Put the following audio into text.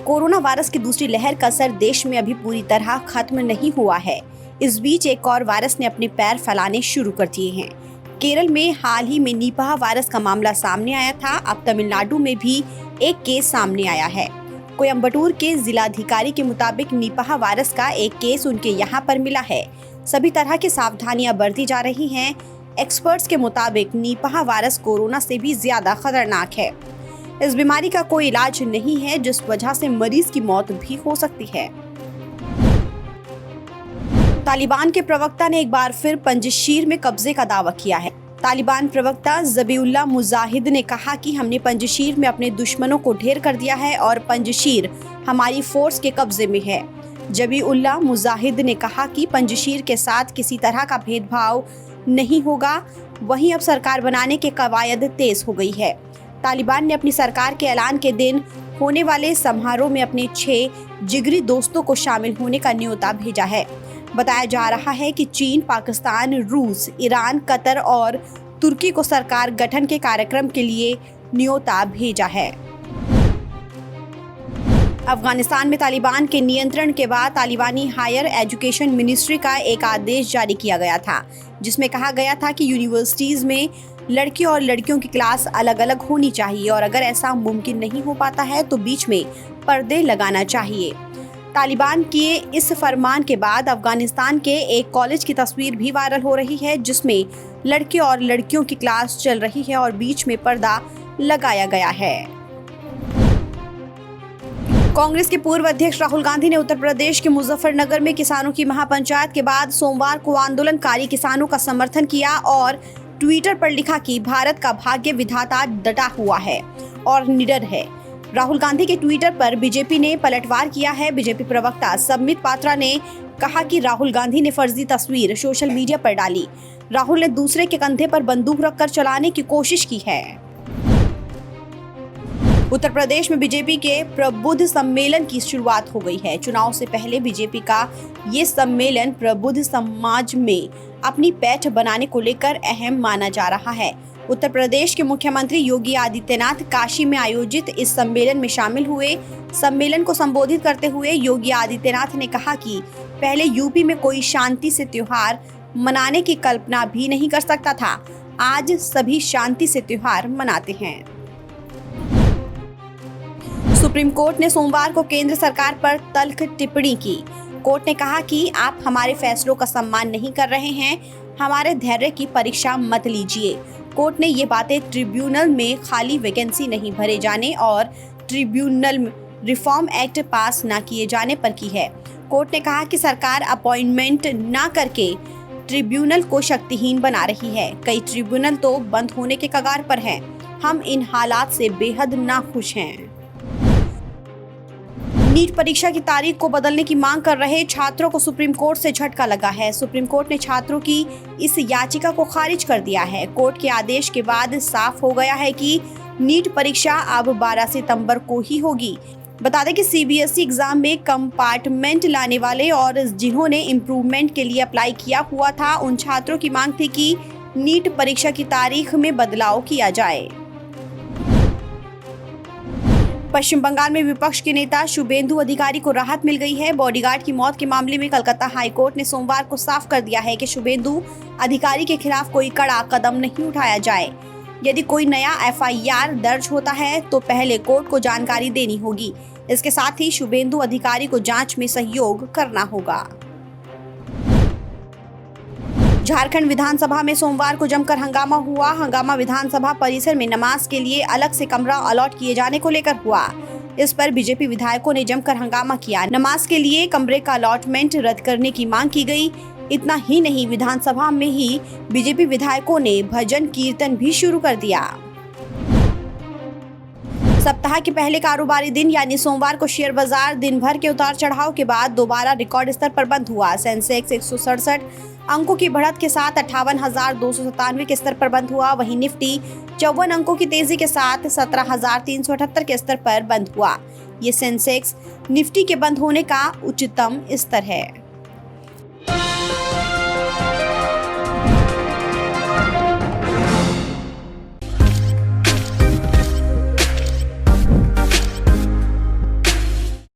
Corona virus की दूसरी लहर का असर देश में अभी पूरी तरह खत्म नहीं हुआ है। इस बीच एक और वायरस ने अपने पैर फैलाने शुरू कर दिए हैं। केरल में हाल ही में निपाह वायरस का मामला सामने आया था। अब तमिलनाडु में भी एक केस सामने आया है। कोयम्बटूर के जिलाधिकारी के मुताबिक निपाह वायरस का एक केस उनके यहाँ पर मिला है। सभी तरह की सावधानियां बरती जा रही हैं। एक्सपर्ट्स के मुताबिक निपाह वायरस कोरोना से भी ज्यादा खतरनाक है। इस बीमारी का कोई इलाज नहीं है, जिस वजह से मरीज की मौत भी हो सकती है। तालिबान के प्रवक्ता ने एक बार फिर पंजशीर में कब्जे का दावा किया है। तालिबान प्रवक्ता ज़बीउल्लाह मुजाहिद ने कहा कि हमने पंजशीर में अपने दुश्मनों को ढेर कर दिया है और पंजशीर हमारी फोर्स के कब्जे में है। ज़बीउल्लाह मुजाहिद ने कहा कि पंजशीर के साथ किसी तरह का भेदभाव नहीं होगा। वहीं अब सरकार बनाने के कवायद तेज हो गई है। तालिबान ने अपनी सरकार के ऐलान के दिन होने वाले समारोह में अपने 6 जिगरी दोस्तों को शामिल होने का न्योता भेजा है। बताया जा रहा है कि चीन, पाकिस्तान, रूस, ईरान, कतर और तुर्की को सरकार गठन के कार्यक्रम के लिए न्योता भेजा है। अफगानिस्तान में तालिबान के नियंत्रण के बाद तालिबानी हायर एजुकेशन मिनिस्ट्री का एक आदेश जारी किया गया था, जिसमें कहा गया था कि यूनिवर्सिटीज में लड़के और लड़कियों की क्लास अलग अलग होनी चाहिए और अगर ऐसा मुमकिन नहीं हो पाता है तो बीच में पर्दे लगाना चाहिए। तालिबान के इस फरमान के बाद अफगानिस्तान के एक कॉलेज की तस्वीर भी वायरल हो रही है, जिसमें लड़के और लड़कियों की क्लास चल रही है और बीच में पर्दा लगाया गया है। कांग्रेस के पूर्व अध्यक्ष राहुल गांधी ने उत्तर प्रदेश के मुजफ्फरनगर में किसानों की महापंचायत के बाद सोमवार को आंदोलनकारी किसानों का समर्थन किया और ट्विटर पर लिखा कि भारत का भाग्य विधाता डटा हुआ है और निडर है। राहुल गांधी के ट्विटर पर बीजेपी ने पलटवार किया है। बीजेपी प्रवक्ता समित पात्रा ने कहा कि राहुल गांधी ने फर्जी तस्वीर सोशल मीडिया पर डाली। राहुल ने दूसरे के कंधे पर बंदूक रखकर चलाने की कोशिश की है। उत्तर प्रदेश में बीजेपी के प्रबुद्ध सम्मेलन की शुरुआत हो गई है। चुनाव से पहले बीजेपी का ये सम्मेलन प्रबुद्ध समाज में अपनी पैठ बनाने को लेकर अहम माना जा रहा है। उत्तर प्रदेश के मुख्यमंत्री योगी आदित्यनाथ काशी में आयोजित इस सम्मेलन में शामिल हुए। सम्मेलन को संबोधित करते हुए योगी आदित्यनाथ ने कहा कि पहले यूपी में कोई शांति से त्योहार मनाने की कल्पना भी नहीं कर सकता था। आज सभी शांति से त्योहार मनाते हैं। सुप्रीम कोर्ट ने सोमवार को केंद्र सरकार पर तल्ख टिप्पणी की। कोर्ट ने कहा कि आप हमारे फैसलों का सम्मान नहीं कर रहे हैं, हमारे धैर्य की परीक्षा मत लीजिए। कोर्ट ने ये बातें ट्रिब्यूनल में खाली वैकेंसी नहीं भरे जाने और ट्रिब्यूनल रिफॉर्म एक्ट पास न किए जाने पर की है। कोर्ट ने कहा कि सरकार अपॉइंटमेंट न करके ट्रिब्यूनल को शक्तिहीन बना रही है। कई ट्रिब्यूनल तो बंद होने के कगार पर हैं। हम इन हालात से बेहद नाखुश हैं। नीट परीक्षा की तारीख को बदलने की मांग कर रहे छात्रों को सुप्रीम कोर्ट से झटका लगा है। सुप्रीम कोर्ट ने छात्रों की इस याचिका को खारिज कर दिया है। कोर्ट के आदेश के बाद साफ हो गया है कि नीट परीक्षा अब 12 सितंबर को ही होगी। बता दें कि सीबीएसई एग्जाम में कंपार्टमेंट लाने वाले और जिन्होंने इम्प्रूवमेंट के लिए अप्लाई किया हुआ था, उन छात्रों की मांग थी कि नीट परीक्षा की तारीख में बदलाव किया जाए। पश्चिम बंगाल में विपक्ष के नेता शुभेंदु अधिकारी को राहत मिल गई है। बॉडीगार्ड की मौत के मामले में कलकत्ता हाईकोर्ट ने सोमवार को साफ कर दिया है कि शुभेंदु अधिकारी के खिलाफ कोई कड़ा कदम नहीं उठाया जाए। यदि कोई नया एफआईआर दर्ज होता है तो पहले कोर्ट को जानकारी देनी होगी। इसके साथ ही शुभेंदु अधिकारी को जांच में सहयोग करना होगा। झारखंड विधानसभा में सोमवार को जमकर हंगामा हुआ। हंगामा विधानसभा परिसर में नमाज के लिए अलग से कमरा अलॉट किए जाने को लेकर हुआ। इस पर बीजेपी विधायकों ने जमकर हंगामा किया। नमाज के लिए कमरे का अलॉटमेंट रद्द करने की मांग की गई। इतना ही नहीं, विधानसभा में ही बीजेपी विधायकों ने भजन कीर्तन भी शुरू कर दिया। सप्ताह के पहले कारोबारी दिन यानी सोमवार को शेयर बाजार दिन भर के उतार चढ़ाव के बाद दोबारा रिकॉर्ड स्तर पर बंद हुआ। सेंसेक्स 167 अंकों की बढ़त के साथ 58,297 के स्तर पर बंद हुआ। वहीं निफ्टी 54 अंकों की तेजी के साथ 17,378 के स्तर पर बंद हुआ। ये सेंसेक्स निफ्टी के बंद होने का उच्चतम स्तर है।